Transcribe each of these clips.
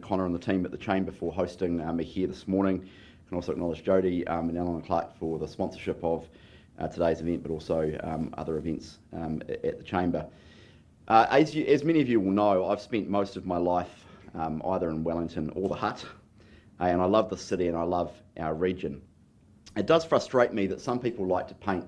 Connor and the team at the Chamber for hosting me here this morning. I can also acknowledge Jodie and Alan and Clark for the sponsorship of today's event, but also other events at the Chamber. As many of you will know, I've spent most of my life either in Wellington or the Hutt, and I love the city and I love our region. It does frustrate me that some people like to paint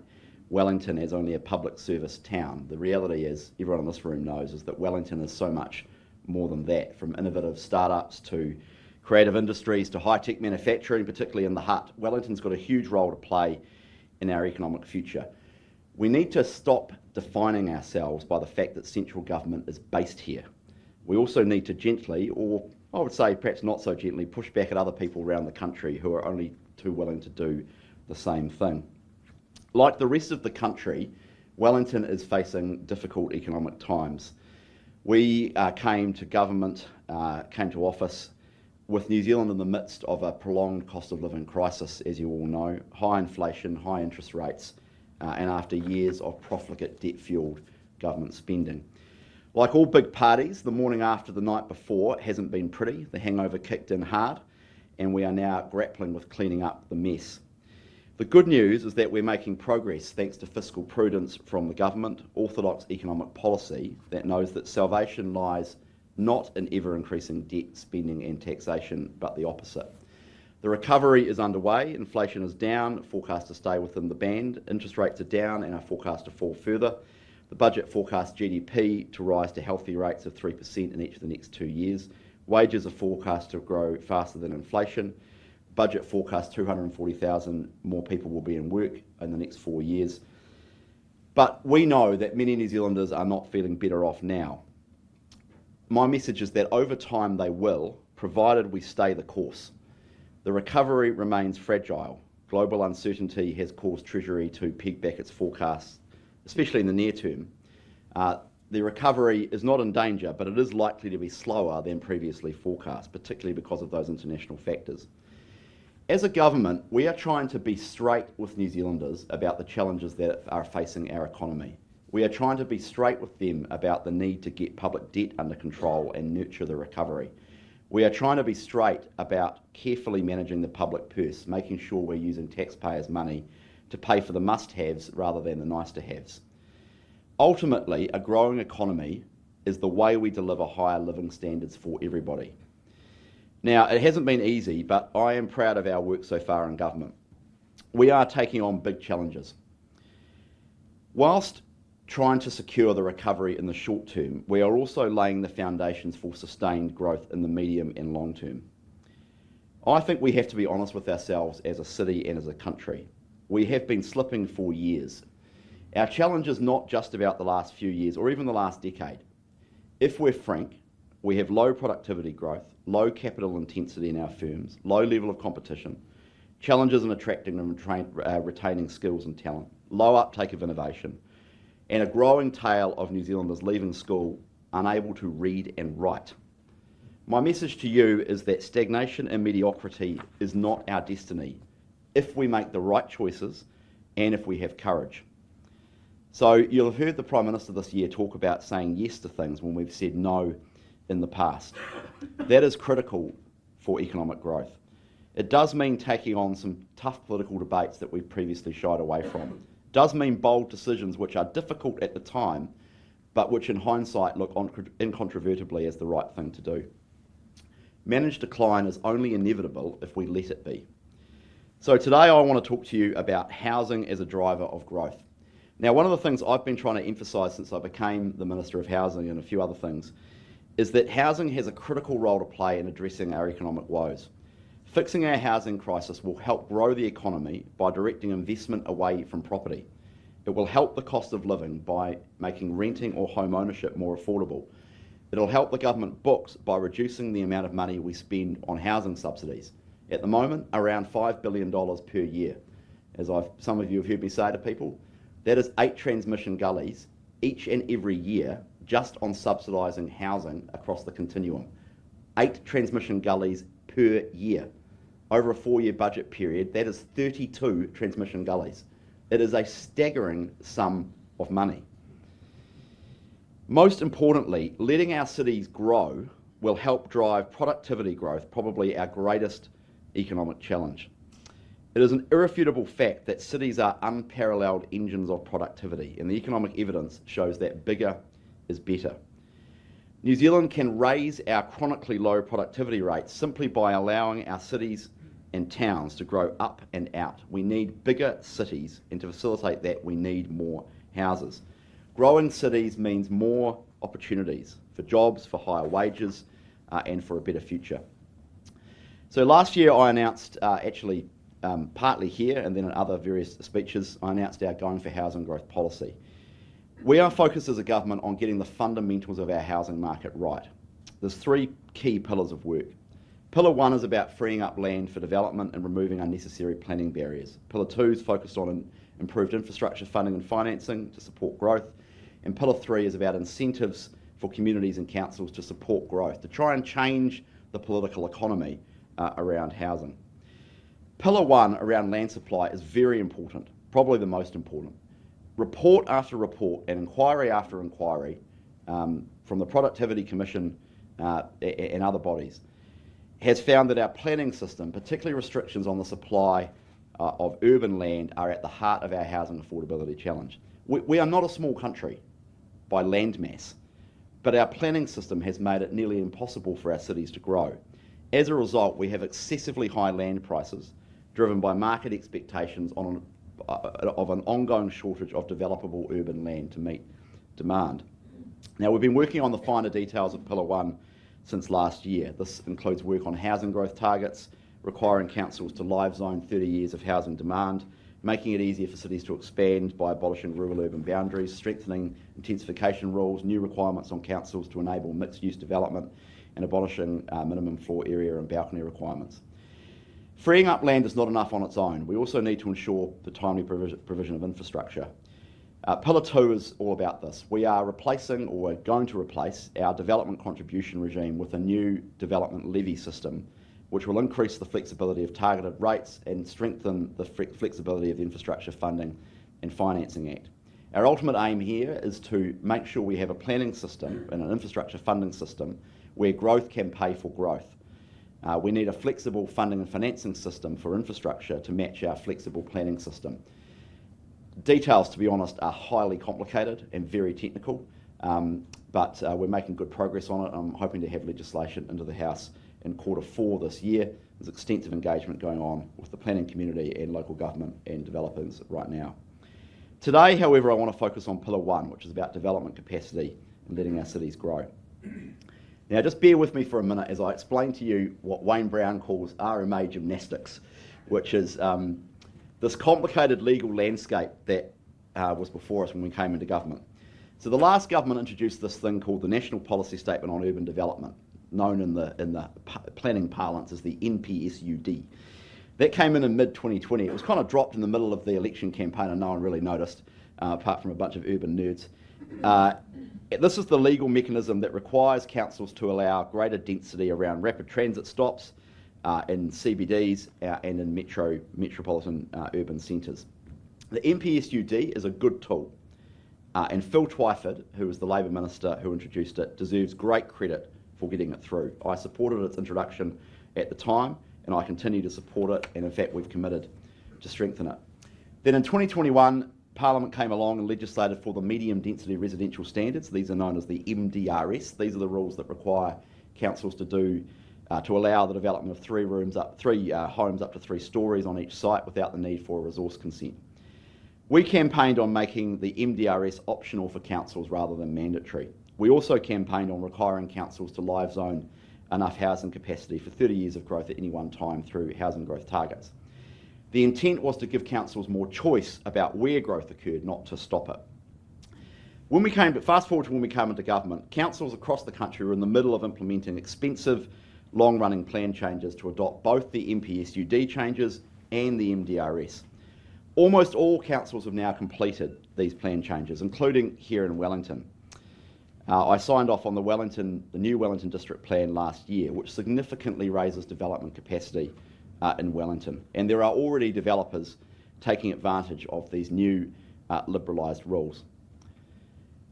Wellington as only a public service town. The reality is, everyone in this room knows, is that Wellington is so much more than that, from innovative startups to creative industries to high-tech manufacturing, particularly in the Hutt. Wellington's got a huge role to play in our economic future. We need to stop defining ourselves by the fact that central government is based here. We also need to gently, or I would say perhaps not so gently, push back at other people around the country who are only too willing to do the same thing. Like the rest of the country, Wellington is facing difficult economic times. We came to office with New Zealand in the midst of a prolonged cost of living crisis, as you all know, high inflation, high interest rates, and after years of profligate debt-fuelled government spending. Like all big parties, the morning after the night before hasn't been pretty. The hangover kicked in hard, and we are now grappling with cleaning up the mess. The good news is that we're making progress thanks to fiscal prudence from the government, orthodox economic policy that knows that salvation lies not in ever-increasing debt, spending and taxation, but the opposite. The recovery is underway, inflation is down, forecast to stay within the band, interest rates are down and are forecast to fall further. The budget forecasts GDP to rise to healthy rates of 3% in each of the next 2 years. Wages are forecast to grow faster than inflation. Budget forecast 240,000 more people will be in work in the next 4 years. But we know that many New Zealanders are not feeling better off now. My message is that over time they will, provided we stay the course. The recovery remains fragile. Global uncertainty has caused Treasury to peg back its forecasts, especially in the near term. The recovery is not in danger, but it is likely to be slower than previously forecast, particularly because of those international factors. As a government, we are trying to be straight with New Zealanders about the challenges that are facing our economy. We are trying to be straight with them about the need to get public debt under control and nurture the recovery. We are trying to be straight about carefully managing the public purse, making sure we're using taxpayers' money to pay for the must-haves rather than the nice-to-haves. Ultimately, a growing economy is the way we deliver higher living standards for everybody. Now, it hasn't been easy, but I am proud of our work so far in government. We are taking on big challenges. Whilst trying to secure the recovery in the short term, we are also laying the foundations for sustained growth in the medium and long term. I think we have to be honest with ourselves as a city and as a country. We have been slipping for years. Our challenge is not just about the last few years or even the last decade. If we're frank, we have low productivity growth, low capital intensity in our firms, low level of competition, challenges in attracting and retaining skills and talent, low uptake of innovation, and a growing tail of New Zealanders leaving school unable to read and write. My message to you is that stagnation and mediocrity is not our destiny if we make the right choices and if we have courage. So you'll have heard the Prime Minister this year talk about saying yes to things when we've said no in the past. That is critical for economic growth. It does mean taking on some tough political debates that we've previously shied away from. It does mean bold decisions which are difficult at the time, but which in hindsight look incontrovertibly as the right thing to do. Managed decline is only inevitable if we let it be. So today I want to talk to you about housing as a driver of growth. Now, one of the things I've been trying to emphasise since I became the Minister of Housing and a few other things is that housing has a critical role to play in addressing our economic woes. Fixing our housing crisis will help grow the economy by directing investment away from property. It will help the cost of living by making renting or home ownership more affordable. It'll help the government books by reducing the amount of money we spend on housing subsidies. At the moment, around $5 billion per year. As some of you have heard me say to people, that is 8 transmission gullies each and every year just on subsidising housing across the continuum. 8 transmission gullies per year. Over a 4-year budget period, that is 32 transmission gullies. It is a staggering sum of money. Most importantly, letting our cities grow will help drive productivity growth, probably our greatest economic challenge. It is an irrefutable fact that cities are unparalleled engines of productivity, and the economic evidence shows that bigger is better. New Zealand can raise our chronically low productivity rates simply by allowing our cities and towns to grow up and out. We need bigger cities, and to facilitate that, we need more houses. Growing cities means more opportunities for jobs, for higher wages, and for a better future. So last year I announced, partly here and then in other various speeches, I announced our Going for Housing Growth policy. We are focused as a government on getting the fundamentals of our housing market right. There's three key pillars of work. Pillar 1 is about freeing up land for development and removing unnecessary planning barriers. Pillar 2 is focused on improved infrastructure funding and financing to support growth. And Pillar 3 is about incentives for communities and councils to support growth, to try and change the political economy around housing. Pillar 1 around land supply is very important, probably the most important. Report after report and inquiry after inquiry from the Productivity Commission and other bodies has found that our planning system, particularly restrictions on the supply of urban land, are at the heart of our housing affordability challenge. We are not a small country by land mass, but our planning system has made it nearly impossible for our cities to grow. As a result, we have excessively high land prices driven by market expectations of an ongoing shortage of developable urban land to meet demand. Now, we've been working on the finer details of Pillar 1 since last year. This includes work on housing growth targets, requiring councils to live zone 30 years of housing demand, making it easier for cities to expand by abolishing rural-urban boundaries, strengthening intensification rules, new requirements on councils to enable mixed-use development, and abolishing minimum floor area and balcony requirements. Freeing up land is not enough on its own. We also need to ensure the timely provision of infrastructure. Pillar 2 is all about this. We are replacing, or we're going to replace, our development contribution regime with a new development levy system, which will increase the flexibility of targeted rates and strengthen the flexibility of the Infrastructure Funding and Financing Act. Our ultimate aim here is to make sure we have a planning system and an infrastructure funding system where growth can pay for growth. We need a flexible funding and financing system for infrastructure to match our flexible planning system. Details, to be honest, are highly complicated and very technical, but we're making good progress on it. I'm hoping to have legislation into the House in Q4 this year. There's extensive engagement going on with the planning community and local government and developers right now. Today, however, I want to focus on Pillar 1, which is about development capacity and letting our cities grow. Now, just bear with me for a minute as I explain to you what Wayne Brown calls RMA gymnastics, which is this complicated legal landscape that was before us when we came into government. So the last government introduced this thing called the National Policy Statement on Urban Development, known in the planning parlance as the NPSUD. That came in mid-2020. It was kind of dropped in the middle of the election campaign and no one really noticed, apart from a bunch of urban nerds. This is the legal mechanism that requires councils to allow greater density around rapid transit stops in CBDs and in metropolitan urban centres. The NPSUD is a good tool, and Phil Twyford, who was the Labour Minister who introduced it, deserves great credit for getting it through. I supported its introduction at the time, and I continue to support it, and in fact we've committed to strengthen it. Then in 2021, Parliament came along and legislated for the medium density residential standards. These are known as the MDRS. These are the rules that require councils to allow the development of three homes up to 3 stories on each site without the need for a resource consent. We campaigned on making the MDRS optional for councils rather than mandatory. We also campaigned on requiring councils to live zone enough housing capacity for 30 years of growth at any one time through housing growth targets. The intent was to give councils more choice about where growth occurred, not to stop it. Fast forward to when we came into government, councils across the country were in the middle of implementing expensive, long-running plan changes to adopt both the NPSUD changes and the MDRS. Almost all councils have now completed these plan changes, including here in Wellington. I signed off on the new Wellington District Plan last year, which significantly raises development capacity in Wellington. And there are already developers taking advantage of these new liberalised rules.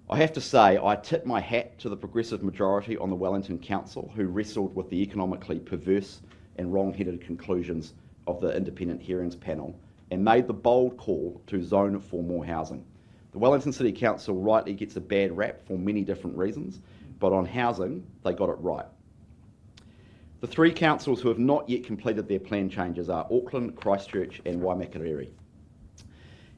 I have to say, I tip my hat to the progressive majority on the Wellington Council who wrestled with the economically perverse and wrong-headed conclusions of the independent hearings panel and made the bold call to zone for more housing. The Wellington City Council rightly gets a bad rap for many different reasons, but on housing, they got it right. The three councils who have not yet completed their plan changes are Auckland, Christchurch and Waimakariri.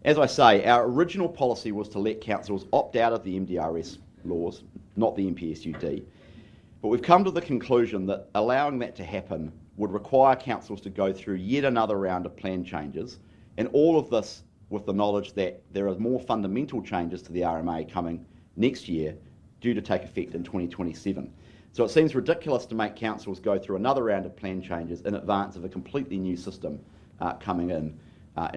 As I say, our original policy was to let councils opt out of the MDRS laws, not the MPSUD, but we've come to the conclusion that allowing that to happen would require councils to go through yet another round of plan changes, and all of this with the knowledge that there are more fundamental changes to the RMA coming next year due to take effect in 2027. So it seems ridiculous to make councils go through another round of plan changes in advance of a completely new system coming in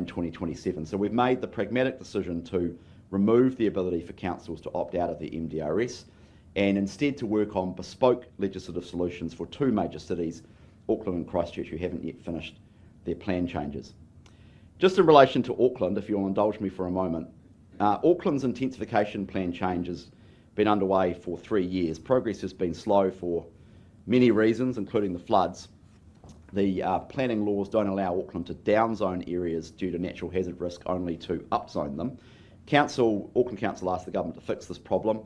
2027. So we've made the pragmatic decision to remove the ability for councils to opt out of the MDRS and instead to work on bespoke legislative solutions for two major cities, Auckland and Christchurch, who haven't yet finished their plan changes. Just in relation to Auckland, if you'll indulge me for a moment, Auckland's intensification plan change has been underway for 3 years. Progress has been slow for many reasons, including the floods. The planning laws don't allow Auckland to downzone areas due to natural hazard risk, only to upzone them. Auckland Council asked the government to fix this problem.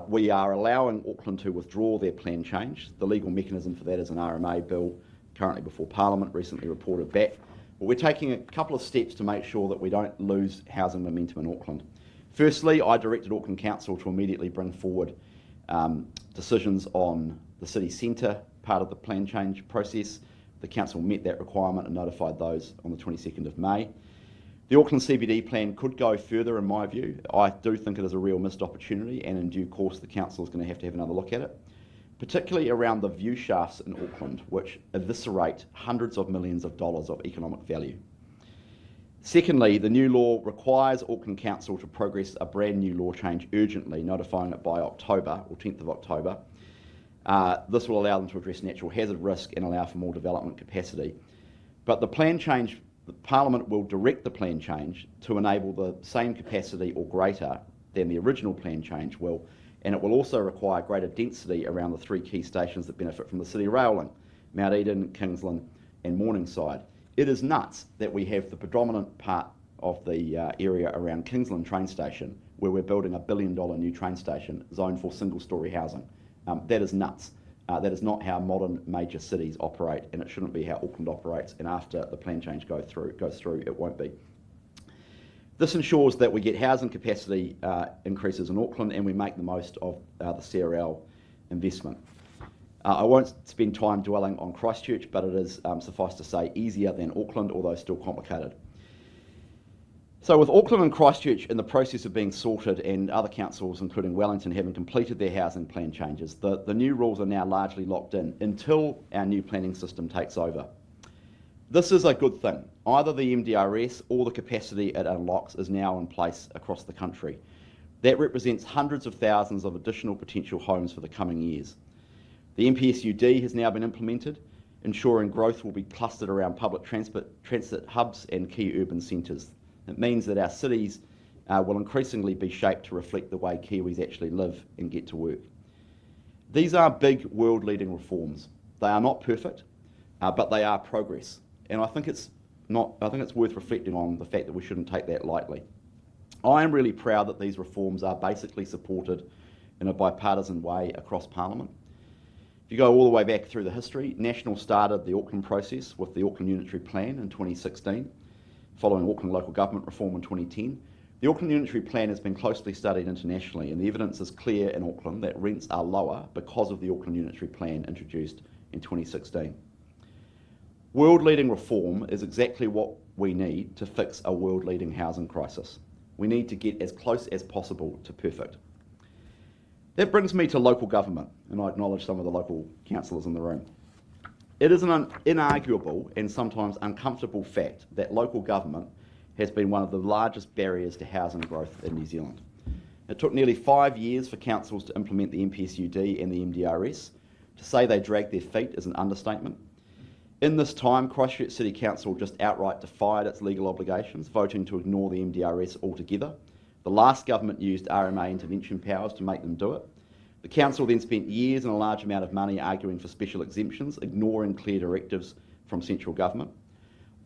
We are allowing Auckland to withdraw their plan change. The legal mechanism for that is an RMA bill currently before Parliament, recently reported back. But we're taking a couple of steps to make sure that we don't lose housing momentum in Auckland. Firstly, I directed Auckland Council to immediately bring forward decisions on the city centre part of the plan change process. The council met that requirement and notified those on the 22nd of May. The Auckland CBD plan could go further in my view. I do think it is a real missed opportunity, and in due course the council is going to have another look at it, particularly around the view shafts in Auckland, which eviscerate hundreds of millions of dollars of economic value. Secondly, the new law requires Auckland Council to progress a brand new law change urgently, notifying it by October, or 10th of October. This will allow them to address natural hazard risk and allow for more development capacity. But the plan change, the Parliament will direct the plan change to enable the same capacity or greater than the original plan change will, and it will also require greater density around the three key stations that benefit from the city rail link, Mount Eden, Kingsland and Morningside. It is nuts that we have the predominant part of the area around Kingsland train station where we're building $1 billion new train station zoned for single-storey housing. That is nuts. That is not how modern major cities operate, and it shouldn't be how Auckland operates, and after the plan change goes through, it won't be. This ensures that we get housing capacity increases in Auckland and we make the most of the CRL investment. I won't spend time dwelling on Christchurch, but it is, suffice to say, easier than Auckland, although still complicated. So with Auckland and Christchurch in the process of being sorted and other councils, including Wellington, having completed their housing plan changes, the new rules are now largely locked in until our new planning system takes over. This is a good thing. Either the MDRS or the capacity it unlocks is now in place across the country. That represents hundreds of thousands of additional potential homes for the coming years. The MPSUD has now been implemented, ensuring growth will be clustered around public transit hubs and key urban centres. It means that our cities will increasingly be shaped to reflect the way Kiwis actually live and get to work. These are big world-leading reforms. They are not perfect, but they are progress. And I think it's worth reflecting on the fact that we shouldn't take that lightly. I am really proud that these reforms are basically supported in a bipartisan way across Parliament. If you go all the way back through the history, National started the Auckland process with the Auckland Unitary Plan in 2016, following Auckland local government reform in 2010. The Auckland Unitary Plan has been closely studied internationally, and the evidence is clear in Auckland that rents are lower because of the Auckland Unitary Plan introduced in 2016. World-leading reform is exactly what we need to fix a world-leading housing crisis. We need to get as close as possible to perfect. That brings me to local government, and I acknowledge some of the local councillors in the room. It is an inarguable and sometimes uncomfortable fact that local government has been one of the largest barriers to housing growth in New Zealand. It took nearly 5 years for councils to implement the MPSUD and the MDRS. To say they dragged their feet is an understatement. In this time, Christchurch City Council just outright defied its legal obligations, voting to ignore the MDRS altogether. The last government used RMA intervention powers to make them do it. The council then spent years and a large amount of money arguing for special exemptions, ignoring clear directives from central government.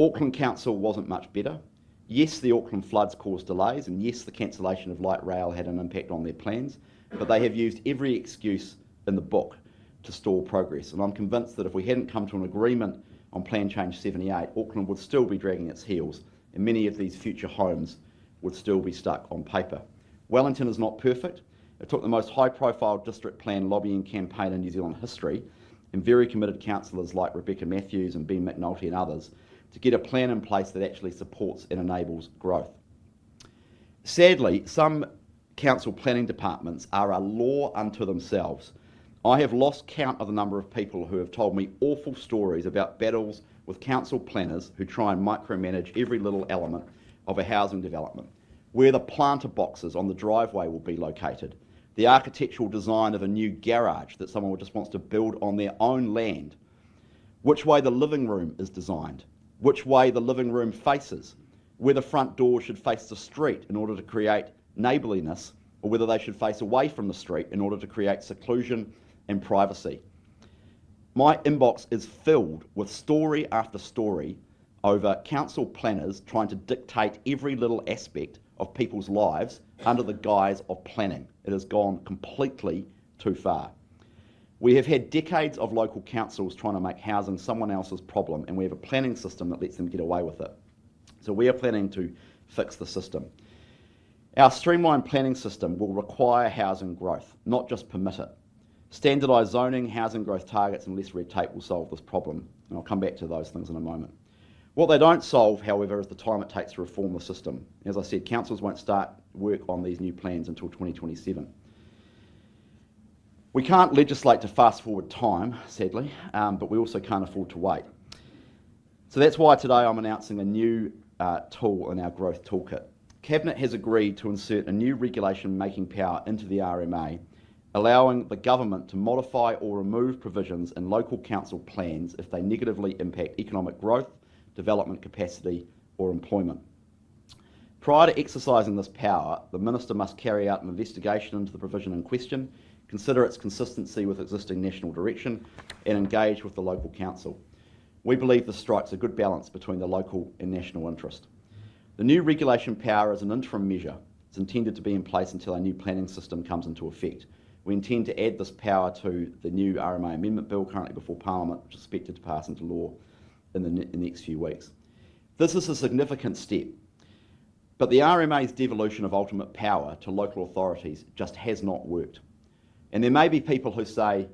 Auckland Council wasn't much better. Yes, the Auckland floods caused delays, and yes, the cancellation of light rail had an impact on their plans, but they have used every excuse in the book to stall progress. And I'm convinced that if we hadn't come to an agreement on Plan Change 78, Auckland would still be dragging its heels, and many of these future homes would still be stuck on paper. Wellington is not perfect. It took the most high-profile district plan lobbying campaign in New Zealand history, and very committed councillors like Rebecca Matthews and Ben McNulty and others, to get a plan in place that actually supports and enables growth. Sadly, some council planning departments are a law unto themselves. I have lost count of the number of people who have told me awful stories about battles with council planners who try and micromanage every little element of a housing development, where the planter boxes on the driveway will be located, the architectural design of a new garage that someone just wants to build on their own land, which way the living room is designed, which way the living room faces, whether front doors should face the street in order to create neighbourliness, or whether they should face away from the street in order to create seclusion and privacy. My inbox is filled with story after story over council planners trying to dictate every little aspect of people's lives under the guise of planning. It has gone completely too far. We have had decades of local councils trying to make housing someone else's problem, and we have a planning system that lets them get away with it. So we are planning to fix the system. Our streamlined planning system will require housing growth, not just permit it. Standardised zoning, housing growth targets and less red tape will solve this problem, and I'll come back to those things in a moment. What they don't solve, however, is the time it takes to reform the system. As I said, councils won't start work on these new plans until 2027. We can't legislate to fast forward time, sadly, but we also can't afford to wait. So that's why today I'm announcing a new tool in our growth toolkit. Cabinet has agreed to insert a new regulation making power into the RMA, allowing the government to modify or remove provisions in local council plans if they negatively impact economic growth, development capacity or employment. Prior to exercising this power, the Minister must carry out an investigation into the provision in question, consider its consistency with existing national direction and engage with the local council. We believe this strikes a good balance between the local and national interest. The new regulation power is an interim measure. It's intended to be in place until our new planning system comes into effect. We intend to add this power to the new RMA Amendment Bill currently before Parliament, which is expected to pass into law in the next few weeks. This is a significant step, but the RMA's devolution of ultimate power to local authorities just has not worked. And there may be people who say,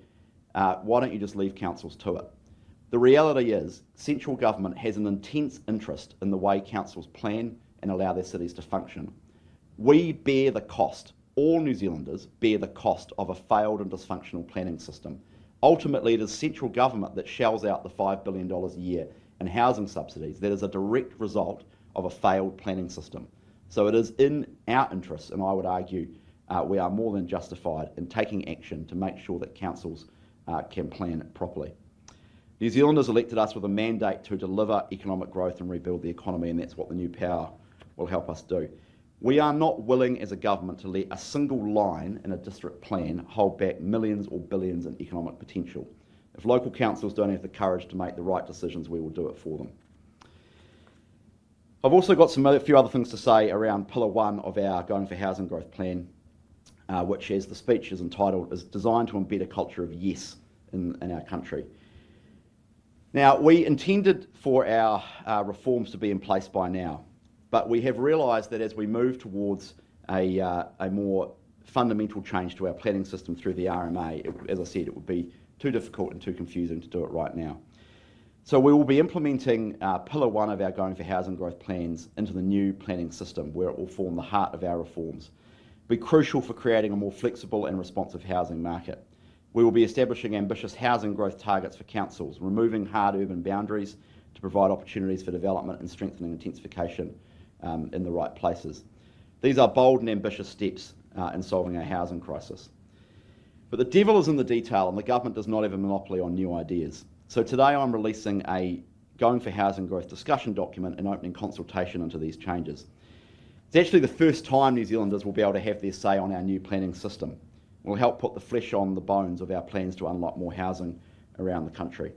why don't you just leave councils to it? The reality is, central government has an intense interest in the way councils plan and allow their cities to function. We bear the cost, all New Zealanders bear the cost of a failed and dysfunctional planning system. Ultimately, it is central government that shells out the $5 billion a year in housing subsidies. That is a direct result of a failed planning system. So it is in our interest, and I would argue we are more than justified in taking action to make sure that councils can plan properly. New Zealanders elected us with a mandate to deliver economic growth and rebuild the economy, and that's what the new power will help us do. We are not willing as a government to let a single line in a district plan hold back millions or billions in economic potential. If local councils don't have the courage to make the right decisions, we will do it for them. I've also got a few other things to say around Pillar 1 of our Going for Housing Growth plan, which, as the speech is entitled, is designed to embed a culture of yes in our country. Now, we intended for our reforms to be in place by now, but we have realised that as we move towards a more fundamental change to our planning system through the RMA, as I said, it would be too difficult and too confusing to do it right now. So we will be implementing Pillar 1 of our Going for Housing Growth plans into the new planning system, where it will form the heart of our reforms. It will be crucial for creating a more flexible and responsive housing market. We will be establishing ambitious housing growth targets for councils, removing hard urban boundaries to provide opportunities for development and strengthening intensification in the right places. These are bold and ambitious steps in solving our housing crisis. But the devil is in the detail, and the government does not have a monopoly on new ideas. So today I'm releasing a Going for Housing Growth discussion document and opening consultation into these changes. It's actually the first time New Zealanders will be able to have their say on our new planning system. It will help put the flesh on the bones of our plans to unlock more housing around the country.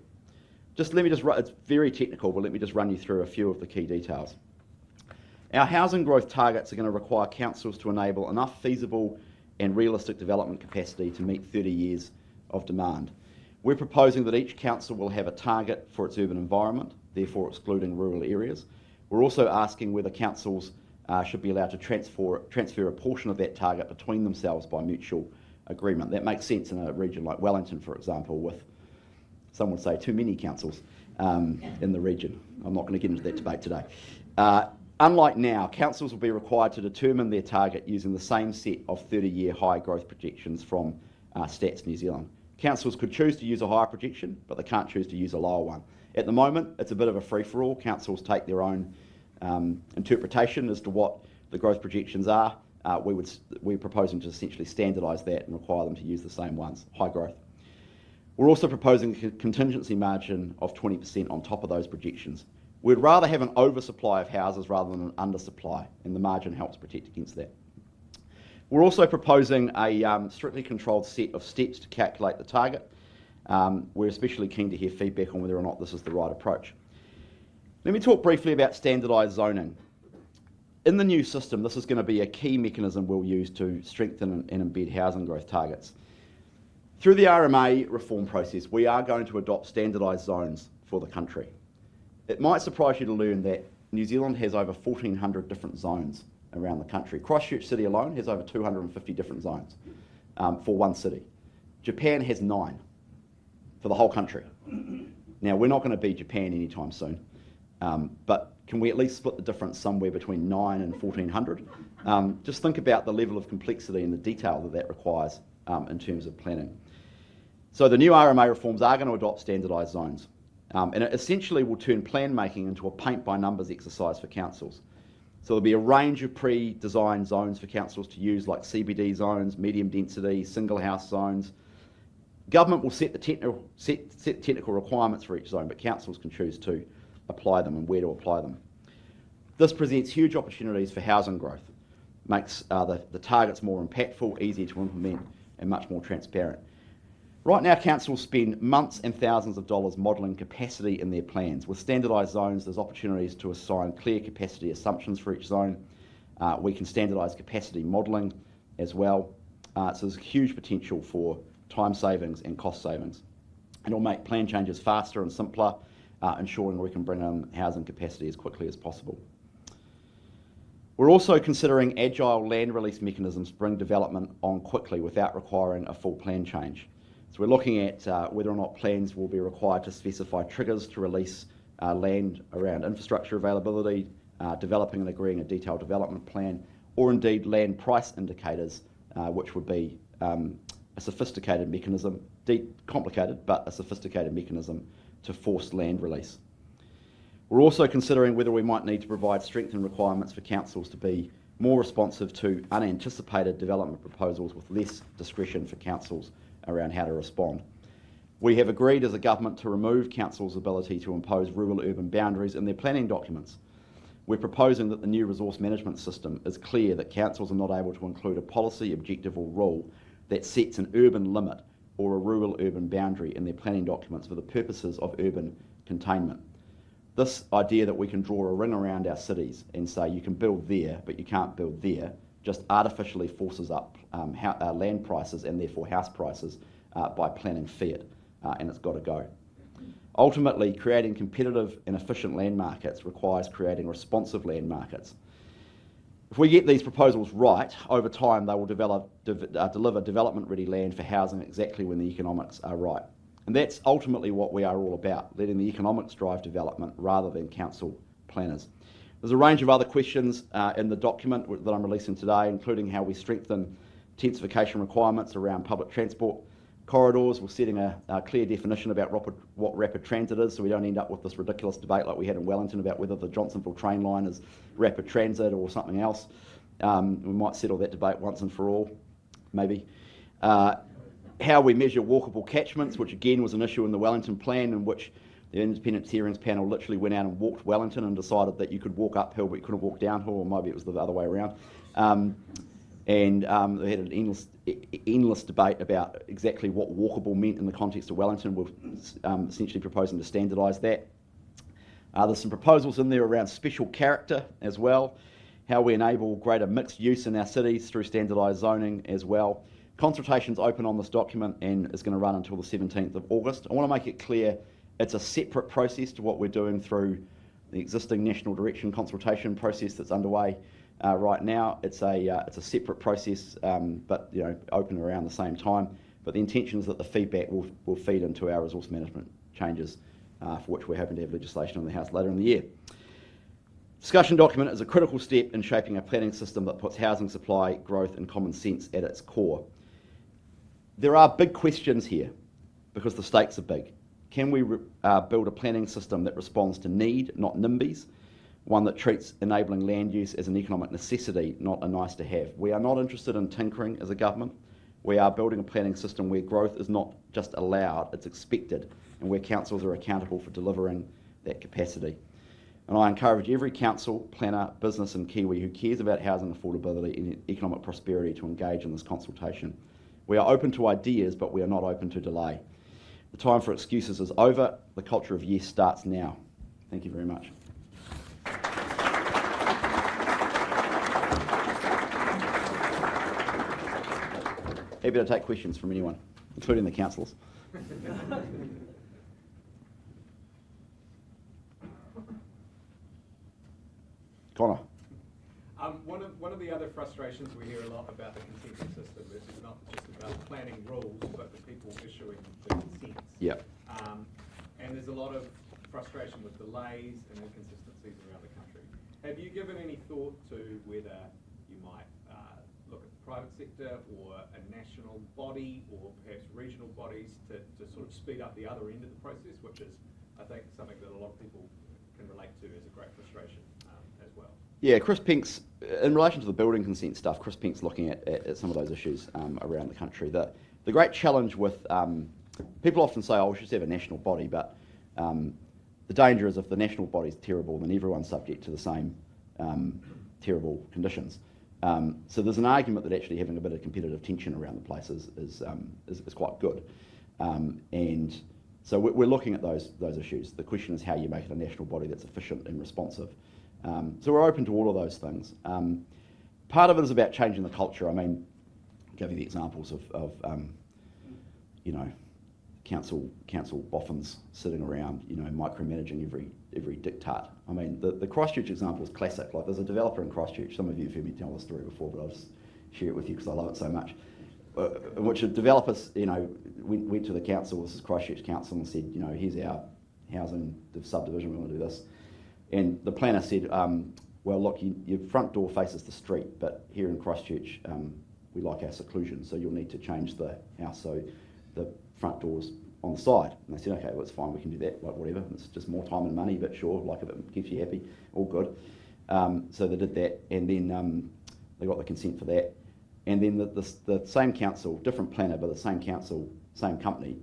It's very technical, but let me just run you through a few of the key details. Our housing growth targets are going to require councils to enable enough feasible and realistic development capacity to meet 30 years of demand. We're proposing that each council will have a target for its urban environment, therefore excluding rural areas. We're also asking whether councils should be allowed to transfer a portion of that target between themselves by mutual agreement. That makes sense in a region like Wellington, for example, with, some would say, too many councils in the region. I'm not going to get into that debate today. Unlike now, councils will be required to determine their target using the same set of 30-year high growth projections from Stats New Zealand. Councils could choose to use a higher projection, but they can't choose to use a lower one. At the moment, it's a bit of a free-for-all. Councils take their own interpretation as to what the growth projections are. We're proposing to essentially standardise that and require them to use the same ones, high growth. We're also proposing a contingency margin of 20% on top of those projections. We'd rather have an oversupply of houses rather than an undersupply, and the margin helps protect against that. We're also proposing a strictly controlled set of steps to calculate the target. We're especially keen to hear feedback on whether or not this is the right approach. Let me talk briefly about standardised zoning. In the new system, this is going to be a key mechanism we'll use to strengthen and embed housing growth targets. Through the RMA reform process, we are going to adopt standardised zones for the country. It might surprise you to learn that New Zealand has over 1,400 different zones around the country. Christchurch City alone has over 250 different zones for one city. Japan has 9 for the whole country. Now, we're not going to be Japan anytime soon, but can we at least split the difference somewhere between 9 and 1,400? Just think about the level of complexity and the detail that requires in terms of planning. So the new RMA reforms are going to adopt standardised zones. And it essentially will turn plan making into a paint-by-numbers exercise for councils. So there'll be a range of pre-designed zones for councils to use, like CBD zones, medium density, single house zones. Government will set the technical requirements for each zone, but councils can choose to apply them and where to apply them. This presents huge opportunities for housing growth, makes the targets more impactful, easier to implement, and much more transparent. Right now, councils spend months and thousands of dollars modelling capacity in their plans. With standardised zones, there's opportunities to assign clear capacity assumptions for each zone. We can standardise capacity modelling as well. So there's huge potential for time savings and cost savings. And it'll make plan changes faster and simpler, ensuring we can bring in housing capacity as quickly as possible. We're also considering agile land release mechanisms to bring development on quickly without requiring a full plan change. So we're looking at whether or not plans will be required to specify triggers to release land around infrastructure availability, developing and agreeing a detailed development plan, or indeed land price indicators, which would be a sophisticated mechanism, complicated, but a sophisticated mechanism to force land release. We're also considering whether we might need to provide strengthened requirements for councils to be more responsive to unanticipated development proposals with less discretion for councils around how to respond. We have agreed as a government to remove councils' ability to impose rural-urban boundaries in their planning documents. We're proposing that the new resource management system is clear that councils are not able to include a policy, objective or rule that sets an urban limit or a rural-urban boundary in their planning documents for the purposes of urban containment. This idea that we can draw a ring around our cities and say you can build there but you can't build there just artificially forces up land prices and therefore house prices by planning fiat, and it's got to go. Ultimately, creating competitive and efficient land markets requires creating responsive land markets. If we get these proposals right, over time they will deliver development-ready land for housing exactly when the economics are right. And that's ultimately what we are all about, letting the economics drive development rather than council planners. There's a range of other questions in the document that I'm releasing today, including how we strengthen intensification requirements around public transport corridors. We're setting a clear definition about what rapid transit is, so we don't end up with this ridiculous debate like we had in Wellington about whether the Johnsonville train line is rapid transit or something else. We might settle that debate once and for all, maybe. How we measure walkable catchments, which again was an issue in the Wellington plan, in which The independent hearings panel literally went out and walked Wellington and decided that you could walk uphill but you couldn't walk downhill, or maybe it was the other way around. They had an endless debate about exactly what walkable meant in the context of Wellington. We're essentially proposing to standardise that. There's some proposals in there around special character as well, how we enable greater mixed use in our cities through standardised zoning as well. Consultation's open on this document and is going to run until the 17th of August. I want to make it clear it's a separate process to what we're doing through the existing national direction consultation process that's underway right now. It's a separate process, but open around the same time. But the intention is that the feedback will feed into our resource management changes, for which we're hoping to have legislation in the House later in the year. Discussion document is a critical step in shaping a planning system that puts housing supply, growth and common sense at its core. There are big questions here because the stakes are big. Can we build a planning system that responds to need, not NIMBYs? One that treats enabling land use as an economic necessity, not a nice to have. We are not interested in tinkering as a government. We are building a planning system where growth is not just allowed, it's expected, and where councils are accountable for delivering that capacity. And I encourage every council, planner, business and Kiwi who cares about housing affordability and economic prosperity to engage in this consultation. We are open to ideas, but we are not open to delay. The time for excuses is over. The culture of yes starts now. Thank you very much. Happy to take questions from anyone, including the councillors. Connor. One of the other frustrations we hear a lot about the consenting system is not just about planning rules, but the people issuing the consents. Yep. And there's a lot of frustration with delays and inconsistencies around the country. Have you given any thought to whether you might look at the private sector or a national body or perhaps regional bodies to sort of speed up the other end of the process, which is, I think, something that a lot of people can relate to as a great frustration as well? Yeah, Chris Pink's, in relation to the building consent stuff, Chris Pink's looking at some of those issues around the country. The great challenge with, people often say, oh, we should have a national body, but the danger is if the national body's terrible, then everyone's subject to the same terrible conditions. So there's an argument that actually having a bit of competitive tension around the place is quite good. And so we're looking at those issues. The question is how you make it a national body that's efficient and responsive. So we're open to all of those things. Part of it is about changing the culture. I mean, I'll give you the examples of council boffins sitting around, micromanaging every diktat. I mean, the Christchurch example is classic. Like, there's a developer in Christchurch. Some of you have heard me tell this story before, but I'll just share it with you because I love it so much. In which the developers, went to the council, this is Christchurch Council, and said, here's our housing subdivision, we want to do this. And the planner said, well, look, your front door faces the street, but here in Christchurch, we like our seclusion, so you'll need to change the house so the front door's on the side. And they said, okay, well, it's fine, we can do that, like whatever. It's just more time and money, but sure, like if it keeps you happy, all good. So they did that, and then they got the consent for that. And then the same council, different planner, but the same council, same company,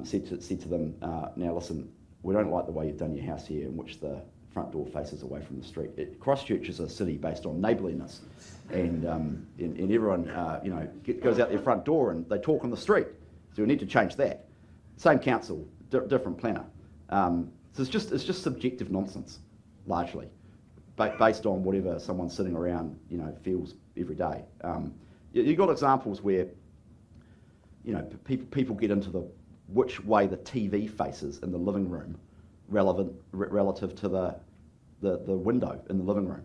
said to them, now listen, we don't like the way you've done your house here, in which the front door faces away from the street. Christchurch is a city based on neighbourliness, and everyone goes out their front door and they talk on the street. So we need to change that. Same council, different planner. So it's just subjective nonsense, largely, based on whatever someone sitting around feels every day. You've got examples where people get into which way the TV faces in the living room relative to the window in the living room.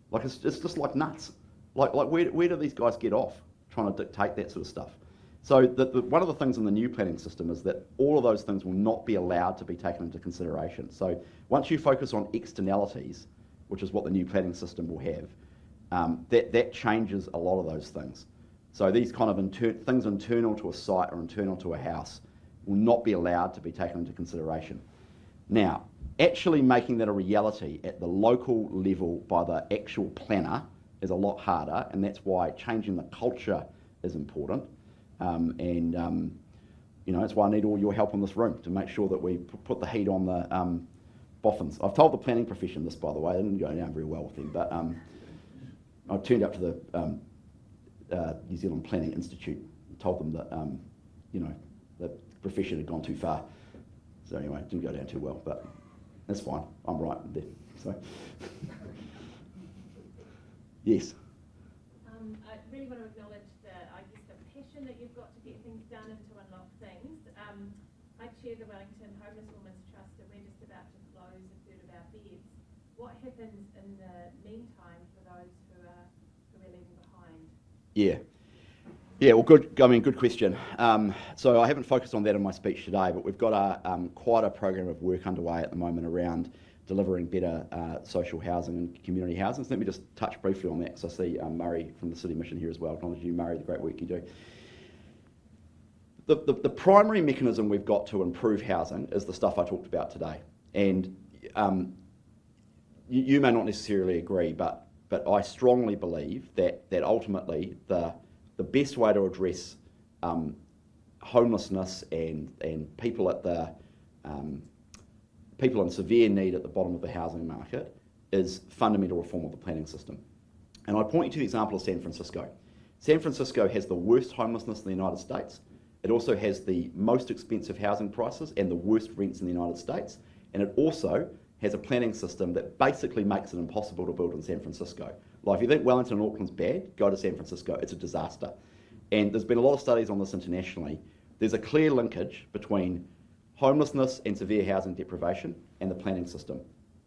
Like, it's just like nuts. Like where do these guys get off trying to dictate that sort of stuff? So one of the things in the new planning system is that all of those things will not be allowed to be taken into consideration. So once you focus on externalities, which is what the new planning system will have, that changes a lot of those things. So these kind of things internal to a site or internal to a house will not be allowed to be taken into consideration. Now, actually making that a reality at the local level by the actual planner is a lot harder, and that's why changing the culture is important. that's why I need all your help in this room to make sure that we put the heat on the boffins. I've told the planning profession this, by the way. It didn't go down very well with them, but I turned up to the New Zealand Planning Institute and told them that, the profession had gone too far. So anyway, it didn't go down too well, but that's fine. I'm right there. So, yes. I really want to acknowledge the passion that you've got to get things done and to unlock things. I chair the Wellington Homeless Women's Trust, and we're just about to close a third of our beds. What happens in the meantime for those who are leaving behind? Yeah, well, good question. So I haven't focused on that in my speech today, but we've got quite a program of work underway at the moment around delivering better social housing and community housing. So let me just touch briefly on that, because I see Murray from the City Mission here as well. Acknowledge you, Murray, the great work you do. The primary mechanism we've got to improve housing is the stuff I talked about today. And you may not necessarily agree, but I strongly believe that ultimately the best way to address homelessness and people at the people in severe need at the bottom of the housing market is fundamental reform of the planning system. And I point you to the example of San Francisco. San Francisco has the worst homelessness in the United States. It also has the most expensive housing prices and the worst rents in the United States. And it also has a planning system that basically makes it impossible to build in San Francisco. Like, if you think Wellington and Auckland's bad, go to San Francisco. It's a disaster. And there's been a lot of studies on this internationally. There's a clear linkage between homelessness and severe housing deprivation and the planning system.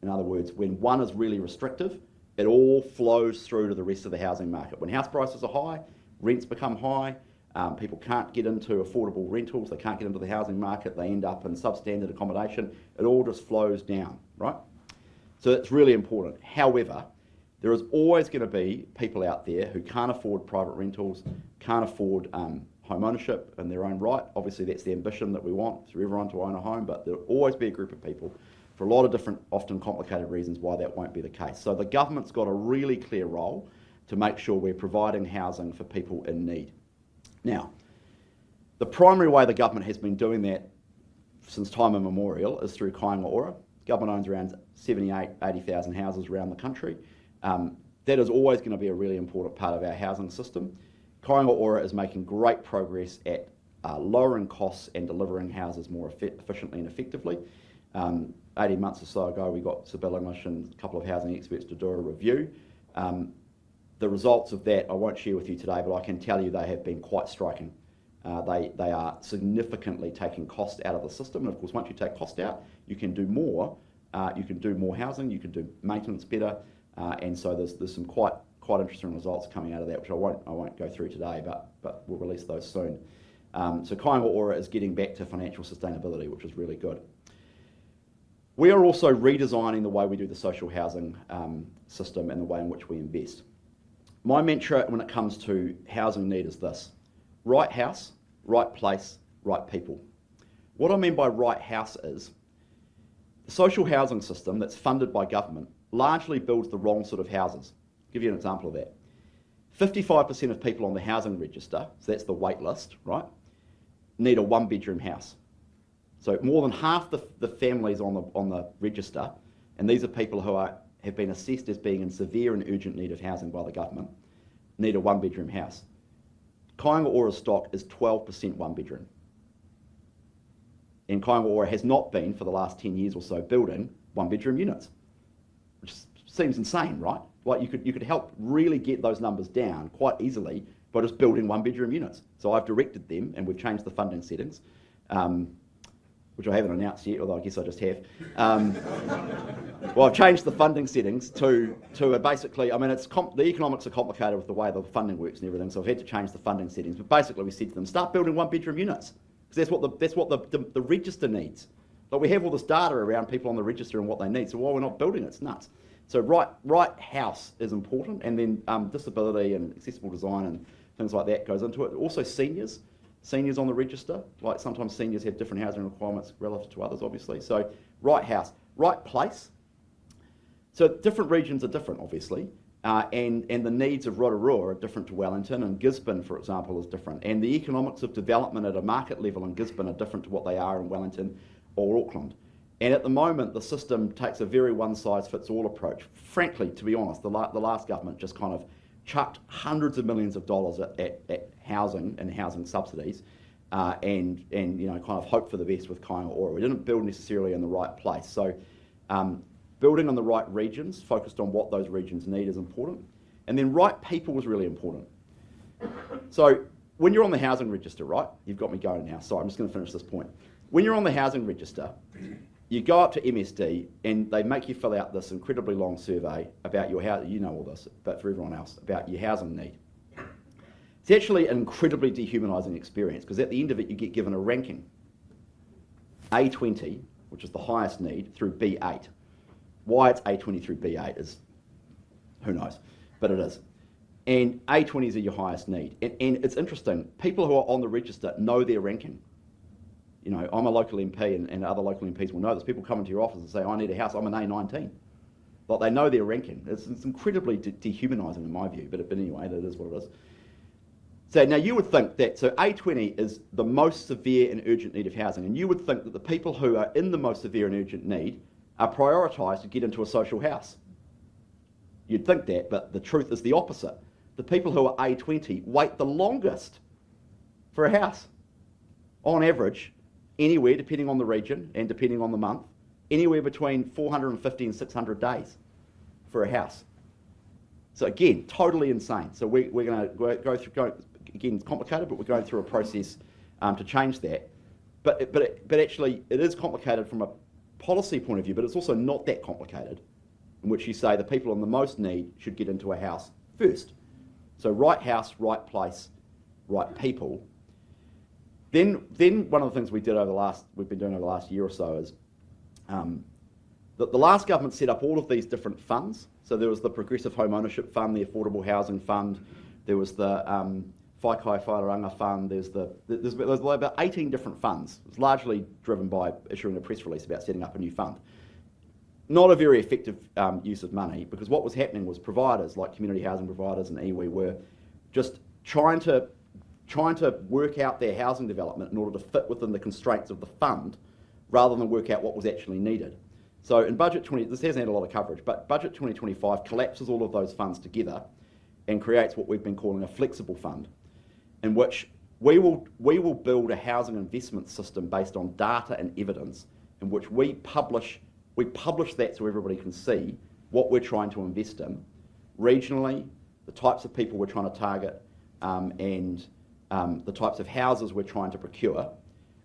In other words, when one is really restrictive, it all flows through to the rest of the housing market. When house prices are high, rents become high, people can't get into affordable rentals, they can't get into the housing market, they end up in substandard accommodation. It all just flows down, right? So it's really important. However, there is always going to be people out there who can't afford private rentals, can't afford home ownership in their own right. Obviously, that's the ambition that we want, for everyone to own a home, but there'll always be a group of people, for a lot of different, often complicated reasons, why that won't be the case. So the government's got a really clear role to make sure we're providing housing for people in need. Now, the primary way the government has been doing that since time immemorial is through kāinga ora. Government owns around 80,000 houses around the country. That is always going to be a really important part of our housing system. Kāinga ora is making great progress at lowering costs and delivering houses more efficiently and effectively. 18 months or so ago, we got Sibyl English and a couple of housing experts to do a review. The results of that I won't share with you today, but I can tell you they have been quite striking. They are significantly taking cost out of the system, and of course once you take cost out, you can do more. You can do more housing, you can do maintenance better, and so there's some quite interesting results coming out of that, which I won't go through today, but we'll release those soon. So kāinga ora is getting back to financial sustainability, which is really good. We are also redesigning the way we do the social housing system and the way in which we invest. My mantra when it comes to housing need is this: right house, right place, right people. What I mean by right house is the social housing system that's funded by government largely builds the wrong sort of houses. I'll give you an example of that. 55% of people on the housing register, so that's the wait list, right, need a one-bedroom house. So more than half the families on the register, and these are people who have been assessed as being in severe and urgent need of housing by the government, need a one-bedroom house. Kāinga ora stock is 12% one-bedroom. And Kāinga ora has not been, for the last 10 years or so, building one-bedroom units, which seems insane, right? Like you could help really get those numbers down quite easily by just building one-bedroom units. So I've directed them, and we've changed the funding settings, which I haven't announced yet, although I guess I just have. Well, I've changed the funding settings to basically, I mean, the economics are complicated with the way the funding works and everything, so I've had to change the funding settings. But basically, we said to them, start building one-bedroom units, because that's what the register needs. Like, we have all this data around people on the register and what they need, so why we're not building it? It's nuts. So right house is important, and then disability and accessible design and things like that goes into it. Also seniors on the register, like sometimes seniors have different housing requirements relative to others, obviously. So right house, right place. So different regions are different, obviously. and the needs of Rotorua are different to Wellington, and Gisborne, for example, is different. And the economics of development at a market level in Gisborne are different to what they are in Wellington or Auckland. And at the moment, the system takes a very one-size-fits-all approach. Frankly, to be honest, the last government just kind of chucked hundreds of millions of dollars at housing and housing subsidies, and you know, kind of hope for the best with Kāinga Ora. We didn't build necessarily in the right place. So building on the right regions, focused on what those regions need, is important. And then right people was really important. So when you're on the housing register, right, you've got me going now, sorry, I'm just going to finish this point. When you're on the housing register, you go up to MSD and they make you fill out this incredibly long survey about your house. You know all this, but for everyone else, about your housing need. It's actually an incredibly dehumanising experience, because at the end of it you get given a ranking. A20, which is the highest need, through B8. Why it's A20 through B8 is, who knows, but it is. And A20s are your highest need. And it's interesting, people who are on the register know their ranking. You know, I'm a local MP, and other local MPs will know this. People come into your office and say, I need a house, I'm an A19. Like, they know their ranking. It's incredibly dehumanising in my view, but anyway, that is what it is. So now you would think that, so A20 is the most severe and urgent need of housing, and you would think that the people who are in the most severe and urgent need are prioritised to get into a social house. You'd think that, but the truth is the opposite. The people who are A20 wait the longest for a house. On average, anywhere, depending on the region and depending on the month, anywhere between 450 and 600 days for a house. So again, totally insane. So we're going to go through, again, it's complicated, but we're going through a process to change that. But actually, it is complicated from a policy point of view, but it's also not that complicated, in which you say the people in the most need should get into a house first. So right house, right place, right people. Then one of the things we've been doing over the last year or so is that the last government set up all of these different funds. So there was the Progressive Home Ownership Fund, the Affordable Housing Fund, there was the Whaikai Whairanga Fund, there's about 18 different funds. It's largely driven by issuing a press release about setting up a new fund. Not a very effective use of money, because what was happening was providers like community housing providers and iwi were just trying to work out their housing development in order to fit within the constraints of the fund, rather than work out what was actually needed. So in Budget 20, this hasn't had a lot of coverage, but Budget 2025 collapses all of those funds together and creates what we've been calling a flexible fund, in which we will build a housing investment system based on data and evidence, in which we publish that so everybody can see what we're trying to invest in regionally, the types of people we're trying to target, and the types of houses we're trying to procure.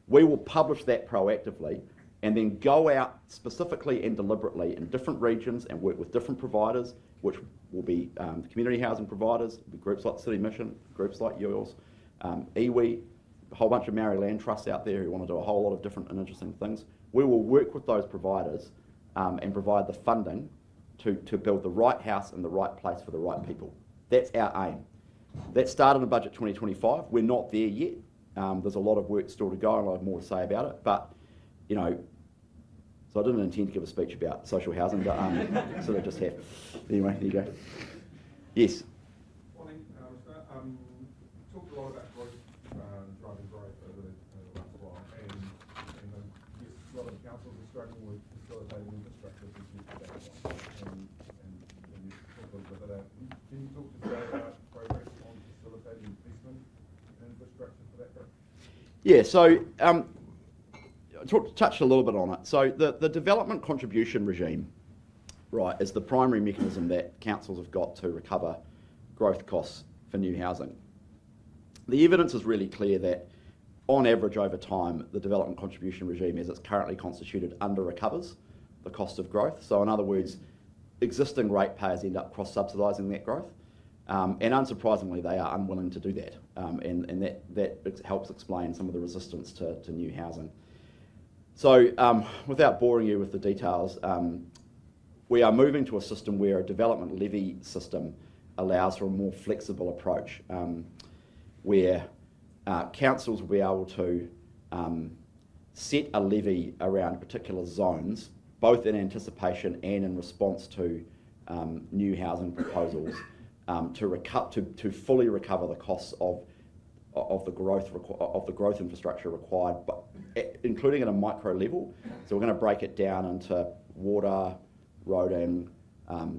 We will publish that proactively and then go out specifically and deliberately in different regions and work with different providers, which will be community housing providers, will be groups like the City Mission, groups like yours, iwi, a whole bunch of Maori land trusts out there who want to do a whole lot of different and interesting things. We will work with those providers and provide the funding to build the right house in the right place for the right people. That's our aim. That started in Budget 2025. We're not there yet. There's a lot of work still to go, and I'll have more to say about it. But, you know, so I didn't intend to give a speech about social housing, but sort of just have. Anyway, there you go. Yes. Morning, talked a lot about growth, driving growth over the last while, and yes, a lot of councils are struggling with facilitating infrastructure to get to that point. And you talked a little bit about that. Can you talk today about progress on facilitating investment in infrastructure for that growth? Yeah, so touched a little bit on it. So the development contribution regime, right, is the primary mechanism that councils have got to recover growth costs for new housing. The evidence is really clear that, on average over time, the development contribution regime as it's currently constituted under-recovers the cost of growth. So in other words, existing ratepayers end up cross-subsidising that growth. And unsurprisingly, they are unwilling to do that. And that helps explain some of the resistance to new housing. So without boring you with the details, we are moving to a system where a development levy system allows for a more flexible approach, where councils will be able to set a levy around particular zones, both in anticipation and in response to new housing proposals to fully recover the costs of the growth infrastructure required, but including at a micro level. So we're going to break it down into water, roading,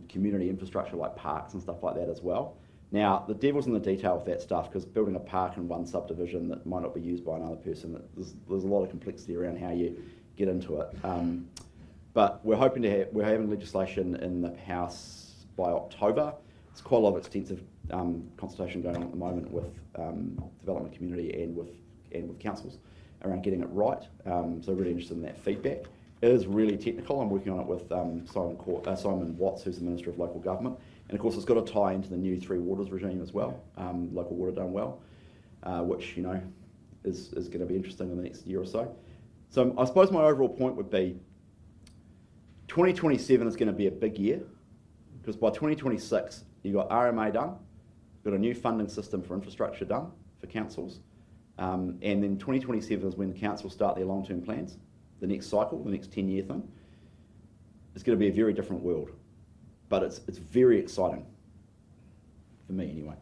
community infrastructure like parks and stuff like that as well. Now, the devil's in the detail with that stuff, because building a park in one subdivision that might not be used by another person, there's a lot of complexity around how you get into it. But we're hoping we're having legislation in the House by October. There's quite a lot of extensive consultation going on at the moment with development community and with councils around getting it right. So really interested in that feedback. It is really technical. I'm working on it with Simon Watts, who's the Minister of Local Government. And of course, it's got to tie into the new Three Waters regime as well, local water done well, which, you know, is going to be interesting in the next year or so. So I suppose my overall point would be 2027 is going to be a big year, because by 2026, you've got RMA done, you've got a new funding system for infrastructure done for councils, and then 2027 is when the councils start their long-term plans, the next cycle, the next 10-year thing. It's going to be a very different world, but it's very exciting, for me anyway.